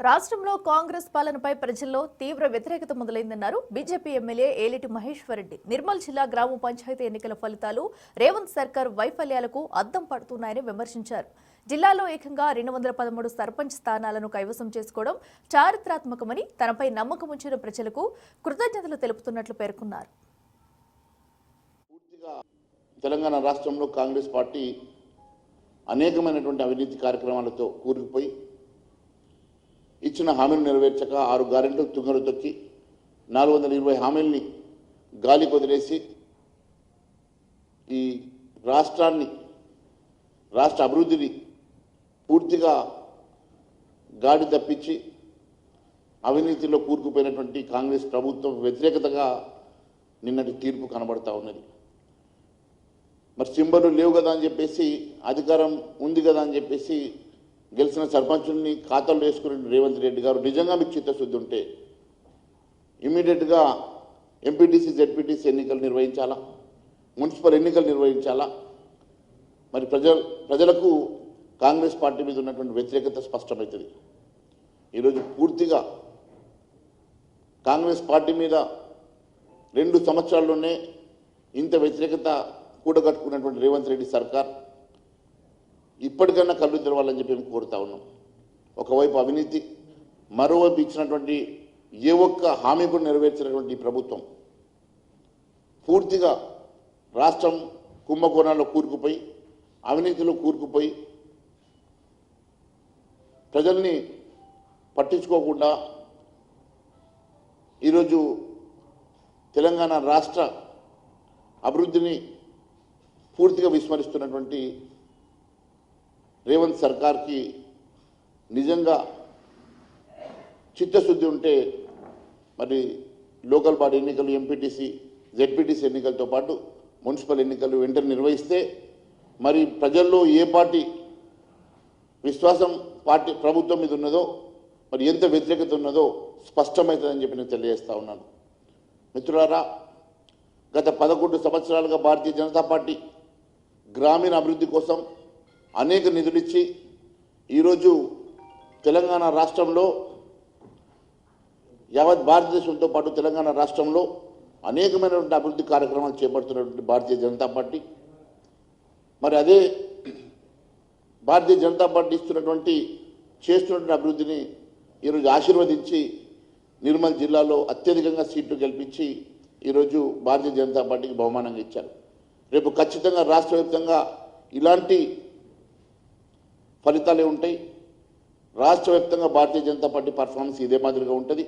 రాష్ట్రంలో కాంగ్రెస్ పాలనపై ప్రజల్లో తీవ్ర వ్యతిరేకత మొదలైందన్నారు బీజేపీ ఎమ్మెల్యే ఏలిటి మహేశ్వర్ రెడ్డి. నిర్మల్ జిల్లా గ్రామ పంచాయతీ ఎన్నికల ఫలితాలు రేవంత్ సర్కార్ వైఫల్యాలకు అద్దం పడుతున్నాయని విమర్శించారు. జిల్లాలో ఏకంగా 213 సర్పంచ్ స్థానాలను కైవసం చేసుకోవడం చారిత్రాత్మకమని, తనపై నమ్మకం ఉంచిన ప్రజలకు కృతజ్ఞతలు తెలుపుతున్నట్లు పేర్కొన్నారు. తెలంగాణ రాష్ట్రంలో కాంగ్రెస్ పార్టీ అనేకమైనటువంటి అవినీతి కార్యక్రమాలతో కూరుకుపోయి ఇచ్చిన హామీలు నెరవేర్చక 6 గ్యారెంటీలు తుంగలు తొక్కి 420 హామీల్ని గాలి వదిలేసి ఈ రాష్ట్ర అభివృద్ధిని పూర్తిగా గాడి తప్పించి అవినీతిలో కూరుకుపోయినటువంటి కాంగ్రెస్ ప్రభుత్వం వ్యతిరేకతగా నిన్నటి తీర్పు కనబడతా ఉన్నది. మరి సింబలు లేవు కదా అని చెప్పేసి, అధికారం ఉంది కదా అని చెప్పేసి గెలిచిన సర్పంచుల్ని ఖాతాలో వేసుకుని రేవంత్ రెడ్డి గారు నిజంగా మీకు చిత్తశుద్ధి ఉంటే ఇమీడియట్గా ఎంపీటీసీ జెడ్పీటీసీ ఎన్నికలు నిర్వహించాలా, మున్సిపల్ ఎన్నికలు నిర్వహించాలా. మరి ప్రజలకు కాంగ్రెస్ పార్టీ మీద ఉన్నటువంటి వ్యతిరేకత స్పష్టమవుతుంది. ఈరోజు పూర్తిగా కాంగ్రెస్ పార్టీ మీద 2 సంవత్సరాల్లోనే ఇంత వ్యతిరేకత కూడగట్టుకున్నటువంటి రేవంత్ రెడ్డి సర్కార్ ఇప్పటికన్నా కళ్ళు తెరవాలని చెప్పి మేము కోరుతా ఉన్నాం. ఒకవైపు అవినీతి, మరోవైపు ఇచ్చినటువంటి ఏ ఒక్క హామీ కూడా నెరవేర్చినటువంటి ప్రభుత్వం పూర్తిగా రాష్ట్రం కుంభకోణాల్లో కూరుకుపోయి, అవినీతిలో కూరుకుపోయి, ప్రజల్ని పట్టించుకోకుండా ఈరోజు తెలంగాణ రాష్ట్ర అభివృద్ధిని పూర్తిగా విస్మరిస్తున్నటువంటి రేవంత్ సర్కార్కి నిజంగా చిత్తశుద్ధి ఉంటే మరి లోకల్ బాడీ ఎన్నికలు, ఎంపీటీసీ జెడ్పీటీసీ ఎన్నికలతో పాటు మున్సిపల్ ఎన్నికలు వెంటనే నిర్వహిస్తే మరి ప్రజల్లో ఏ పార్టీ విశ్వాసం ప్రభుత్వం మీద ఉన్నదో, మరి ఎంత వ్యతిరేకత ఉన్నదో స్పష్టమవుతుందని చెప్పి నేను తెలియజేస్తా ఉన్నాను. మిత్రులారా, గత 11 సంవత్సరాలుగా భారతీయ జనతా పార్టీ గ్రామీణ అభివృద్ధి కోసం అనేక నిధులిచ్చి ఈరోజు తెలంగాణ రాష్ట్రంలో, యావత్ భారతదేశంతో పాటు తెలంగాణ రాష్ట్రంలో అనేకమైనటువంటి అభివృద్ధి కార్యక్రమాలు చేపడుతున్నటువంటి భారతీయ జనతా పార్టీ, మరి అదే భారతీయ జనతా పార్టీ చేస్తున్నటువంటి అభివృద్ధిని ఈరోజు ఆశీర్వదించి నిర్మల్ జిల్లాలో అత్యధికంగా సీట్లు గెలిపించి ఈరోజు భారతీయ జనతా పార్టీకి బహుమానంగా ఇచ్చారు. రేపు ఖచ్చితంగా రాష్ట్ర వ్యాప్తంగా ఇలాంటి ఫలితాలే ఉంటాయి. రాష్ట్ర వ్యాప్తంగా భారతీయ జనతా పార్టీ పర్ఫార్మెన్స్ ఇదే మాదిరిగా ఉంటుంది.